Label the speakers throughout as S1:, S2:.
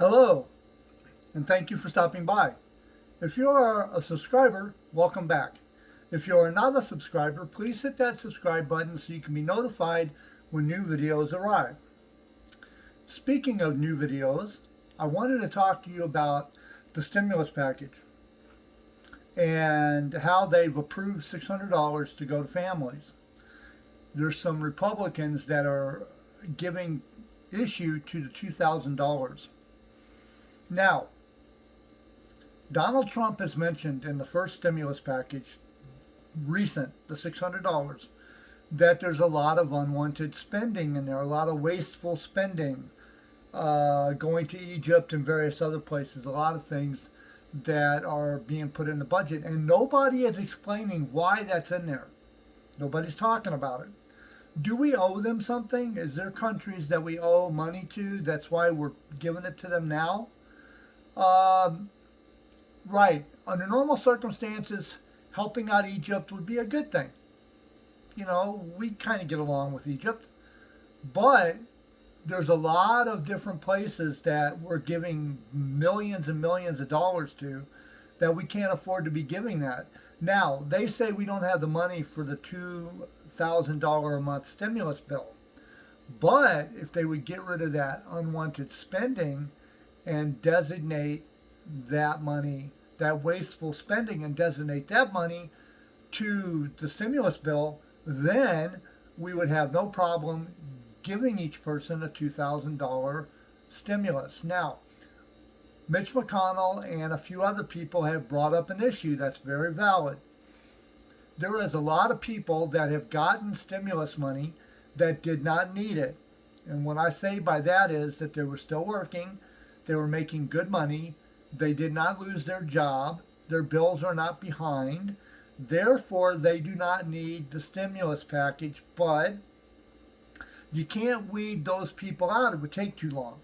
S1: Hello, and thank you for stopping by. If you are a subscriber, welcome back. If you are not a subscriber, please hit that subscribe button so you can be notified when new videos arrive. Speaking of new videos, I wanted to talk to you about the stimulus package and how they've approved $600 to go to families. There's some Republicans that are giving issue to the $2,000. Now, Donald Trump has mentioned in the first stimulus package, the $600, that there's a lot of unwanted spending and there are a lot of wasteful spending going to Egypt and various other places, a lot of things that are being put in the budget. And nobody is explaining why that's in there. Nobody's talking about it. Do we owe them something? Is there countries that we owe money to? That's why we're giving it to them now? Right. Under normal circumstances, helping out Egypt would be a good thing. You know, we kind of get along with Egypt. But there's a lot of different places that we're giving millions and millions of dollars to that we can't afford to be giving that. Now, they say we don't have the money for the $2,000 a month stimulus bill. But if they would get rid of that unwanted spending and designate that money, that wasteful spending, and designate that money to the stimulus bill, then we would have no problem giving each person a $2,000 stimulus. Now, Mitch McConnell and a few other people have brought up an issue that's very valid. There is a lot of people that have gotten stimulus money that did not need it. And what I say by that is that they were still working, they were making good money, they did not lose their job, their bills are not behind, therefore they do not need the stimulus package. But you can't weed those people out. It would take too long.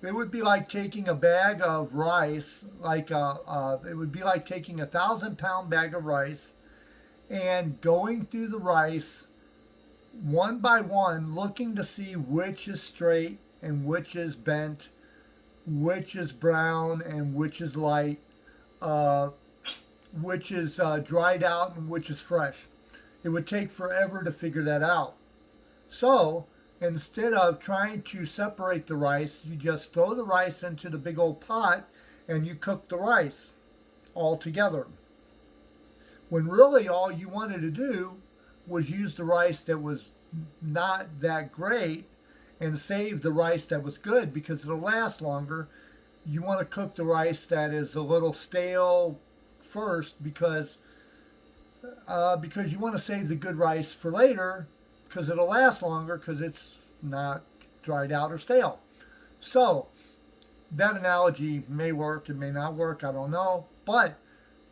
S1: It would be like taking a bag of rice, it would be like taking 1,000-pound bag of rice and going through the rice one by one, looking to see which is straight and which is bent, which is brown and which is light, which is dried out and which is fresh. It would take forever to figure that out. So instead of trying to separate the rice, you just throw the rice into the big old pot and you cook the rice all together. When really all you wanted to do was use the rice that was not that great and save the rice that was good because it'll last longer. You want to cook the rice that is a little stale first because you want to save the good rice for later because it'll last longer because it's not dried out or stale. So that analogy may work, it may not work, I don't know. But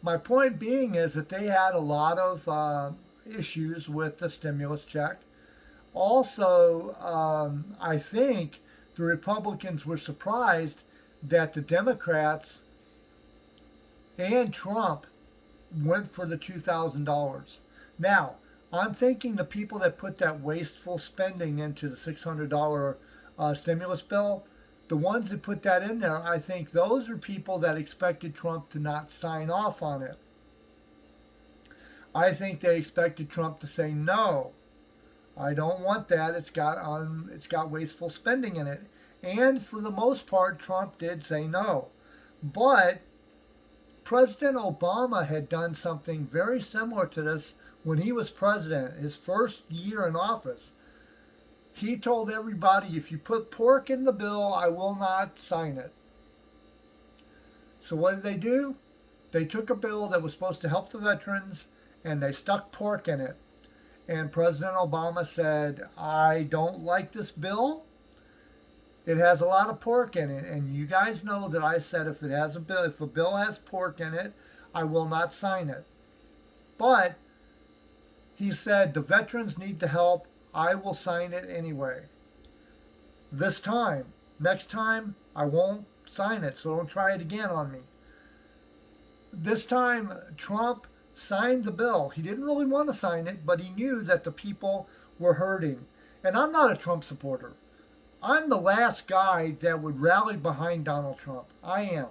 S1: my point being is that they had a lot of issues with the stimulus check. Also, I think the Republicans were surprised that the Democrats and Trump went for the $2,000. Now, I'm thinking the people that put that wasteful spending into the $600 stimulus bill, the ones that put that in there, I think those are people that expected Trump to not sign off on it. I think they expected Trump to say, no, I don't want that. It's got wasteful spending in it. And for the most part, Trump did say no. But President Obama had done something very similar to this when he was president, his first year in office. He told everybody, if you put pork in the bill, I will not sign it. So what did they do? They took a bill that was supposed to help the veterans and they stuck pork in it. And President Obama said, I don't like this bill. It has a lot of pork in it. And you guys know that I said if a bill has pork in it, I will not sign it. But he said, the veterans need the help. I will sign it anyway. This time, next time, I won't sign it. So don't try it again on me. This time, Trump signed the bill. He didn't really want to sign it, but he knew that the people were hurting. And I'm not a Trump supporter. I'm the last guy that would rally behind Donald Trump. I am.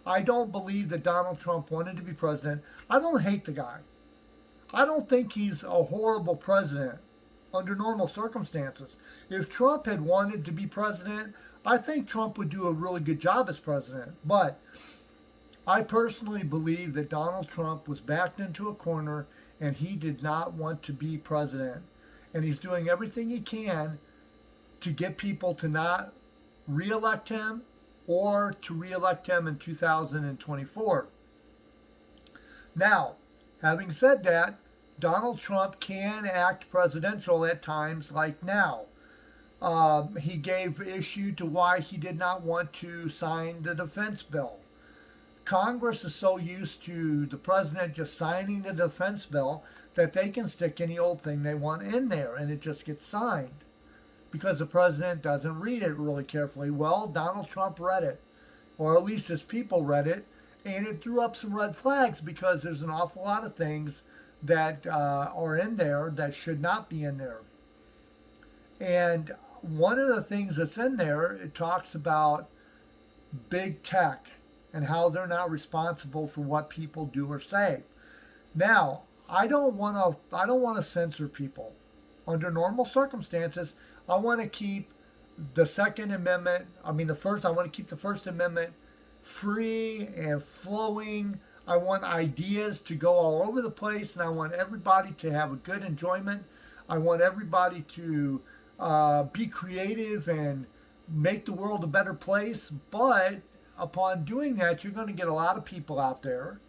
S1: I don't believe that Donald Trump wanted to be president. I don't hate the guy. I don't think he's a horrible president under normal circumstances. If Trump had wanted to be president, I think Trump would do a really good job as president. But I personally believe that Donald Trump was backed into a corner and he did not want to be president. And he's doing everything he can to get people to not re-elect him or to re-elect him in 2024. Now, having said that, Donald Trump can act presidential at times like now. He gave issue to why he did not want to sign the defense bill. Congress is so used to the president just signing the defense bill that they can stick any old thing they want in there and it just gets signed because the president doesn't read it really carefully. Well, Donald Trump read it, or at least his people read it, and it threw up some red flags because there's an awful lot of things that are in there that should not be in there. And one of the things that's in there, it talks about big tech and how they're not responsible for what people do or say. Now, I don't want to censor people. Under normal circumstances, I want to keep the Second Amendment, I want to keep the First Amendment free and flowing. I want ideas to go all over the place, and I want everybody to have a good enjoyment. I want everybody to be creative and make the world a better place. But upon doing that, you're going to get a lot of people out there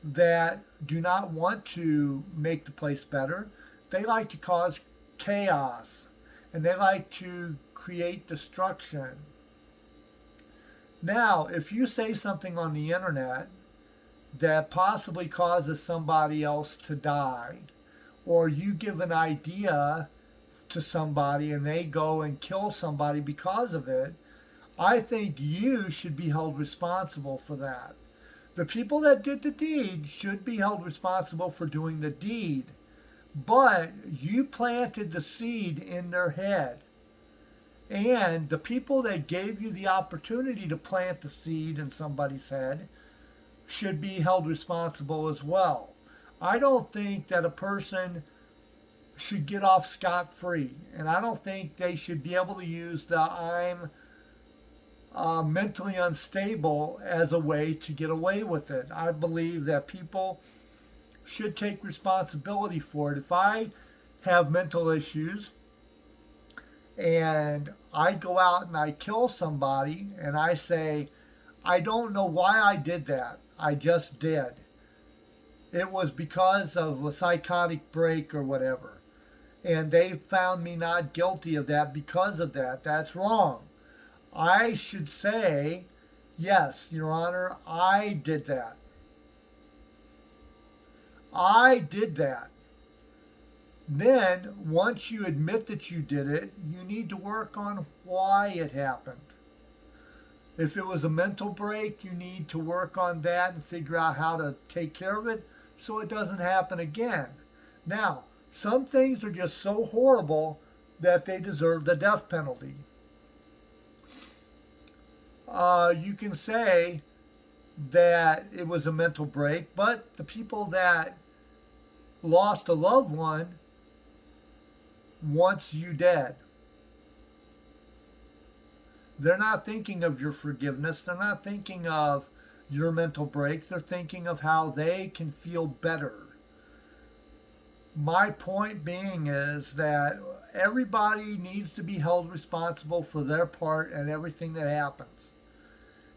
S1: that do not want to make the place better. They like to cause chaos, and they like to create destruction. Now, if you say something on the internet that possibly causes somebody else to die, or you give an idea to somebody and they go and kill somebody because of it, I think you should be held responsible for that. The people that did the deed should be held responsible for doing the deed, but you planted the seed in their head. And the people that gave you the opportunity to plant the seed in somebody's head should be held responsible as well. I don't think that a person should get off scot-free, and I don't think they should be able to use the I'm mentally unstable as a way to get away with it. I believe that people should take responsibility for it. If I have mental issues and I go out and I kill somebody and I say, I don't know why I did that, I just did. It was because of a psychotic break or whatever. And they found me not guilty of that because of that. That's wrong. I should say, yes, Your Honor, I did that. I did that. Then, once you admit that you did it, you need to work on why it happened. If it was a mental break, you need to work on that and figure out how to take care of it so it doesn't happen again. Now, some things are just so horrible that they deserve the death penalty. You can say that it was a mental break, but the people that lost a loved one wants you dead. They're not thinking of your forgiveness. They're not thinking of your mental break. They're thinking of how they can feel better. My point being is that everybody needs to be held responsible for their part in everything that happens.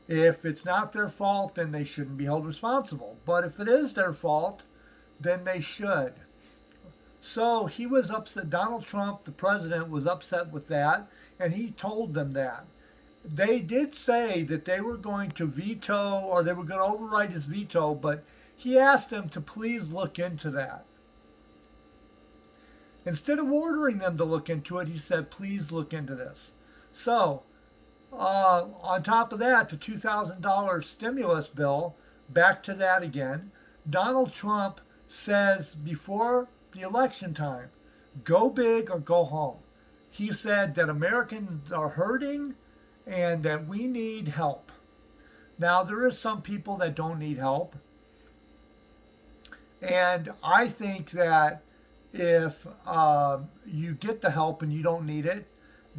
S1: If it's not their fault, then they shouldn't be held responsible. But if it is their fault, then they should. So he was upset. Donald Trump, the president, was upset with that, and he told them that. They did say that they were going to veto, or they were going to override his veto, but he asked them to please look into that. Instead of ordering them to look into it, he said, please look into this. So, on top of that, the $2,000 stimulus bill, back to that again, Donald Trump says before the election time, go big or go home. He said that Americans are hurting and that we need help. Now, there is some people that don't need help. And I think that if you get the help and you don't need it,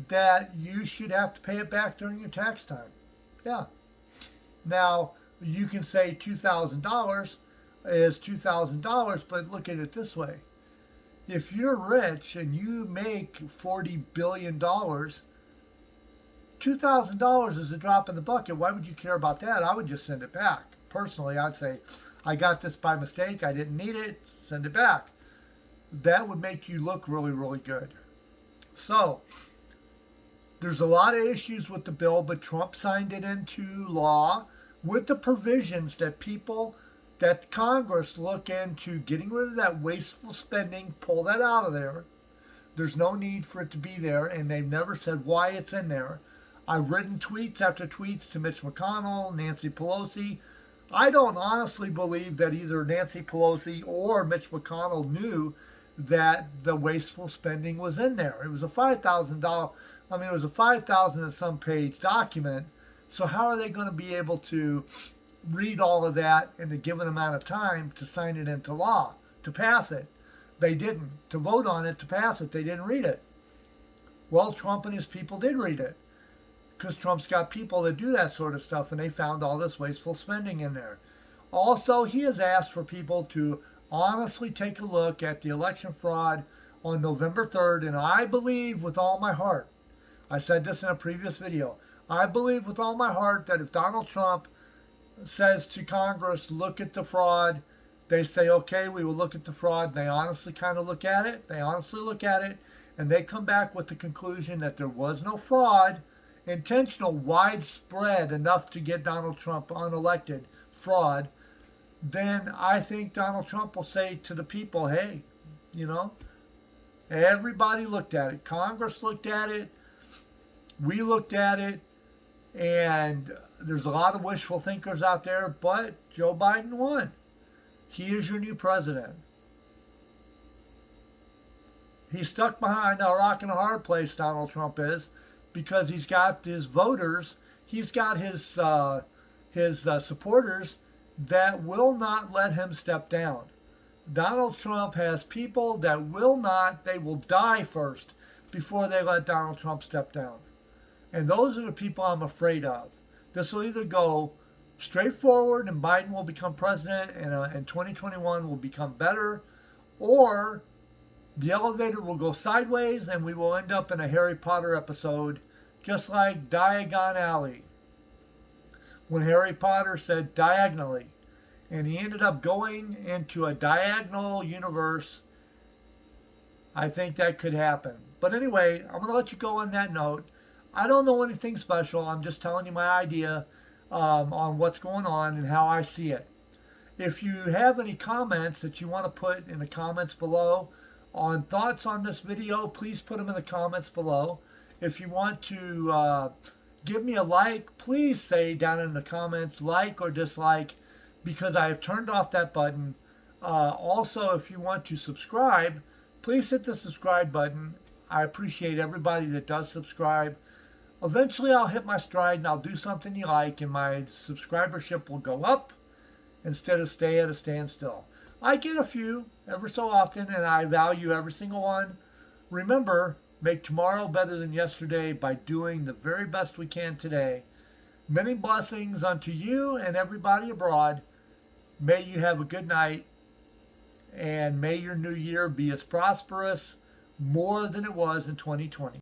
S1: that you should have to pay it back during your tax time. Yeah. Now, you can say $2,000 is $2,000, but look at it this way. If you're rich and you make $40 billion, $2,000 is a drop in the bucket. Why would you care about that? I would just send it back. Personally, I'd say, I got this by mistake. I didn't need it. Send it back. That would make you look really, really good. So, there's a lot of issues with the bill, but Trump signed it into law with the provisions that Congress look into getting rid of that wasteful spending, pull that out of there. There's no need for it to be there, and they've never said why it's in there. I've written tweets after tweets to Mitch McConnell, Nancy Pelosi. I don't honestly believe that either Nancy Pelosi or Mitch McConnell knew that the wasteful spending was in there. It was a $5,000, it was a 5,000 and some page document. So how are they going to be able to read all of that in a given amount of time to sign it into law, to pass it? They didn't. To vote on it, to pass it, they didn't read it. Well, Trump and his people did read it, because Trump's got people that do that sort of stuff, and they found all this wasteful spending in there. Also, he has asked for people to honestly take a look at the election fraud on November 3rd, and I believe with all my heart, I said this in a previous video, I believe with all my heart that if Donald Trump says to Congress, look at the fraud, they say, okay, we will look at the fraud, and they honestly kind of look at it, and they come back with the conclusion that there was no fraud, intentional, widespread, enough to get Donald Trump unelected, fraud, then I think Donald Trump will say to the people, hey, everybody looked at it. Congress looked at it. We looked at it. And there's a lot of wishful thinkers out there, but Joe Biden won. He is your new president. He's stuck behind a rock and a hard place, Donald Trump is, because he's got his voters, he's got his supporters that will not let him step down. Donald Trump has people that they will die first before they let Donald Trump step down. And those are the people I'm afraid of. This will either go straight forward and Biden will become president and 2021 will become better, or the elevator will go sideways and we will end up in a Harry Potter episode, just like Diagon Alley. When Harry Potter said diagonally, and he ended up going into a diagonal universe, I think that could happen. But anyway, I'm going to let you go on that note. I don't know anything special. I'm just telling you my idea on what's going on and how I see it. If you have any comments that you want to put in the comments below on thoughts on this video, please put them in the comments below. If you want to give me a like, please say down in the comments like or dislike, because I have turned off that button. Also, if you want to subscribe, please hit the subscribe button. I appreciate everybody that does subscribe. Eventually, I'll hit my stride and I'll do something you like, and my subscribership will go up instead of stay at a standstill. I get a few ever so often, and I value every single one. Remember, make tomorrow better than yesterday by doing the very best we can today. Many blessings unto you and everybody abroad. May you have a good night, and may your new year be as prosperous, more than it was in 2020.